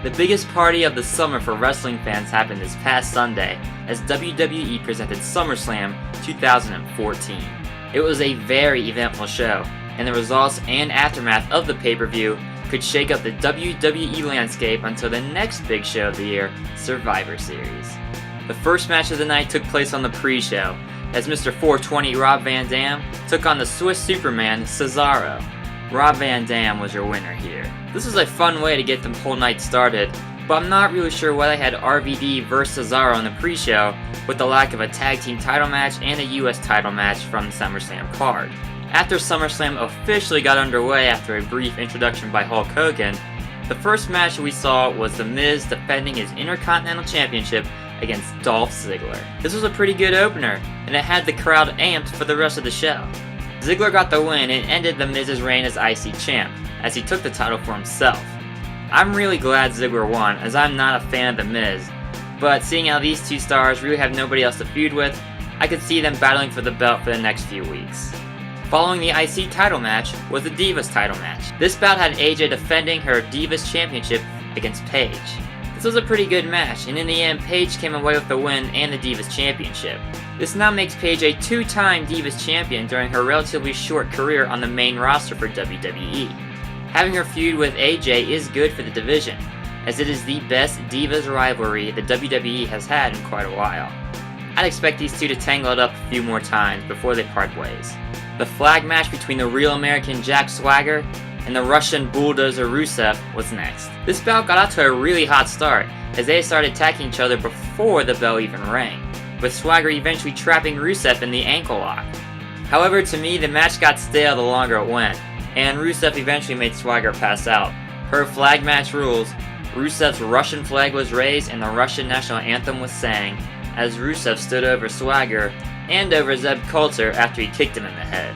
The biggest party of the summer for wrestling fans happened this past Sunday as WWE presented SummerSlam 2014. It was a very eventful show, and the results and aftermath of the pay-per-view could shake up the WWE landscape until the next big show of the year, Survivor Series. The first match of the night took place on the pre-show, as Mr. 420 Rob Van Dam took on the Swiss Superman Cesaro. Rob Van Dam was your winner here. This was a fun way to get the whole night started, but I'm not really sure why they had RVD vs Cesaro on the pre-show with the lack of a tag team title match and a US title match from the SummerSlam card. After SummerSlam officially got underway after a brief introduction by Hulk Hogan, the first match we saw was The Miz defending his Intercontinental Championship against Dolph Ziggler. This was a pretty good opener, and it had the crowd amped for the rest of the show. Ziggler got the win and ended The Miz's reign as IC champ, as he took the title for himself. I'm really glad Ziggler won, as I'm not a fan of The Miz, but seeing how these two stars really have nobody else to feud with, I could see them battling for the belt for the next few weeks. Following the IC title match was the Divas title match. This bout had AJ defending her Divas Championship against Paige. This was a pretty good match, and in the end, Paige came away with the win and the Divas Championship. This now makes Paige a two-time Divas Champion during her relatively short career on the main roster for WWE. Having her feud with AJ is good for the division, as it is the best Divas rivalry the WWE has had in quite a while. I'd expect these two to tangle it up a few more times before they part ways. The flag match between the Real American Jack Swagger and the Russian Bulldozer Rusev was next. This bout got out to a really hot start, as they started attacking each other before the bell even rang, with Swagger eventually trapping Rusev in the ankle lock. However, to me, the match got stale the longer it went, and Rusev eventually made Swagger pass out. Per flag match rules, Rusev's Russian flag was raised and the Russian national anthem was sang, as Rusev stood over Swagger and over Zeb Coulter after he kicked him in the head.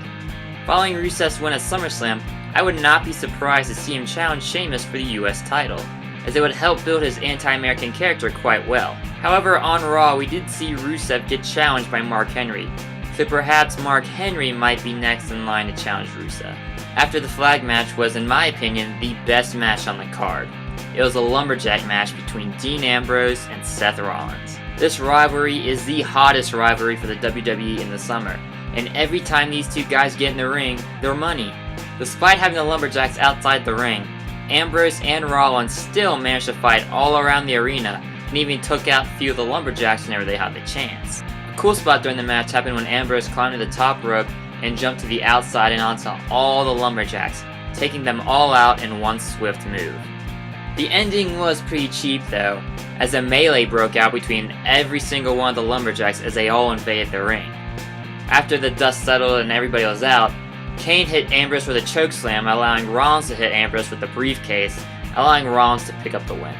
Following Rusev's win at SummerSlam, I would not be surprised to see him challenge Sheamus for the US title, as it would help build his anti-American character quite well. However, on Raw we did see Rusev get challenged by Mark Henry, so perhaps Mark Henry might be next in line to challenge Rusev. After the flag match was, in my opinion, the best match on the card. It was a lumberjack match between Dean Ambrose and Seth Rollins. This rivalry is the hottest rivalry for the WWE in the summer, and every time these two guys get in the ring, they're money. Despite having the lumberjacks outside the ring, Ambrose and Rollins still managed to fight all around the arena and even took out a few of the lumberjacks whenever they had the chance. A cool spot during the match happened when Ambrose climbed to the top rope and jumped to the outside and onto all the lumberjacks, taking them all out in one swift move. The ending was pretty cheap though, as a melee broke out between every single one of the lumberjacks as they all invaded the ring. After the dust settled and everybody was out, Kane hit Ambrose with a chokeslam, allowing Rollins to hit Ambrose with the briefcase, allowing Rollins to pick up the win.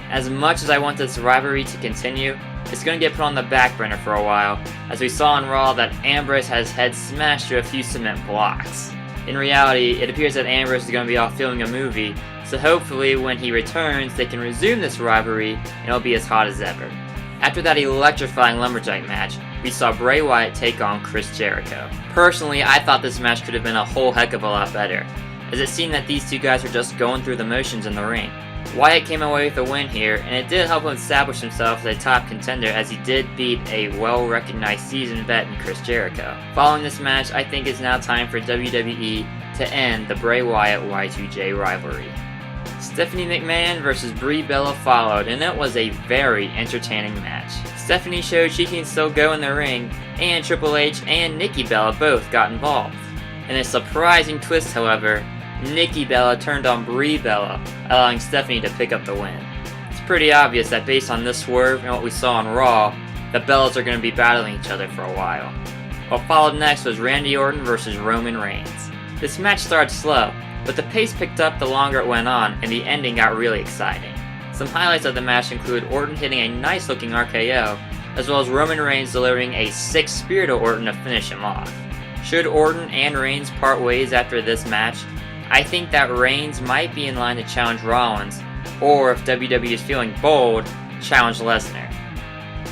As much as I want this rivalry to continue, it's going to get put on the back burner for a while, as we saw on Raw that Ambrose had his head smashed through a few cement blocks. In reality, it appears that Ambrose is going to be off filming a movie, so hopefully when he returns they can resume this rivalry and it'll be as hot as ever. After that electrifying lumberjack match, we saw Bray Wyatt take on Chris Jericho. Personally, I thought this match could have been a whole heck of a lot better, as it seemed that these two guys were just going through the motions in the ring. Wyatt came away with a win here, and it did help him establish himself as a top contender, as he did beat a well-recognized seasoned vet in Chris Jericho. Following this match, I think it's now time for WWE to end the Bray Wyatt Y2J rivalry. Stephanie McMahon vs Brie Bella followed, and it was a very entertaining match. Stephanie showed she can still go in the ring, and Triple H and Nikki Bella both got involved. In a surprising twist, however, Nikki Bella turned on Brie Bella, allowing Stephanie to pick up the win. It's pretty obvious that based on this swerve and what we saw on Raw, the Bellas are going to be battling each other for a while. What followed next was Randy Orton vs Roman Reigns. This match started slow, but the pace picked up the longer it went on, and the ending got really exciting. Some highlights of the match include Orton hitting a nice looking RKO, as well as Roman Reigns delivering a 6 spear to Orton to finish him off. Should Orton and Reigns part ways after this match, I think that Reigns might be in line to challenge Rollins, or if WWE is feeling bold, challenge Lesnar.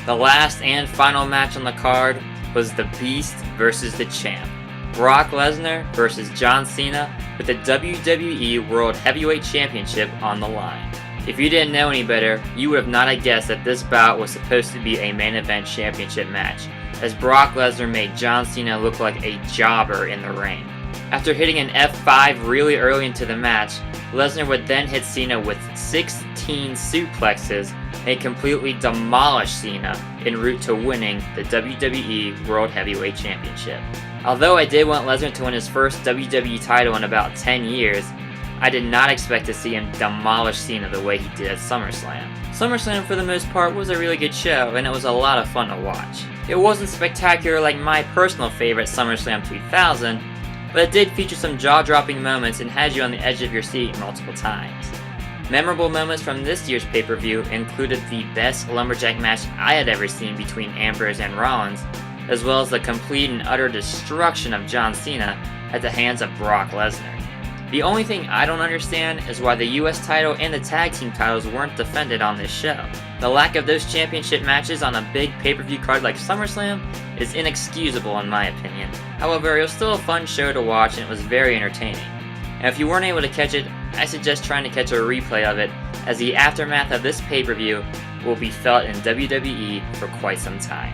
The last and final match on the card was The Beast versus the Champ. Brock Lesnar versus John Cena with the WWE World Heavyweight Championship on the line. If you didn't know any better, you would have not have guessed that this bout was supposed to be a main event championship match, as Brock Lesnar made John Cena look like a jobber in the ring. After hitting an F5 really early into the match, Lesnar would then hit Cena with 16 suplexes and completely demolish Cena en route to winning the WWE World Heavyweight Championship. Although I did want Lesnar to win his first WWE title in about 10 years, I did not expect to see him demolish Cena the way he did at SummerSlam. SummerSlam for the most part was a really good show and it was a lot of fun to watch. It wasn't spectacular like my personal favorite SummerSlam 2000, but it did feature some jaw-dropping moments and had you on the edge of your seat multiple times. Memorable moments from this year's pay-per-view included the best lumberjack match I had ever seen between Ambrose and Rollins, as well as the complete and utter destruction of John Cena at the hands of Brock Lesnar. The only thing I don't understand is why the US title and the tag team titles weren't defended on this show. The lack of those championship matches on a big pay-per-view card like SummerSlam is inexcusable in my opinion. However, it was still a fun show to watch and it was very entertaining. And if you weren't able to catch it, I suggest trying to catch a replay of it, as the aftermath of this pay-per-view will be felt in WWE for quite some time.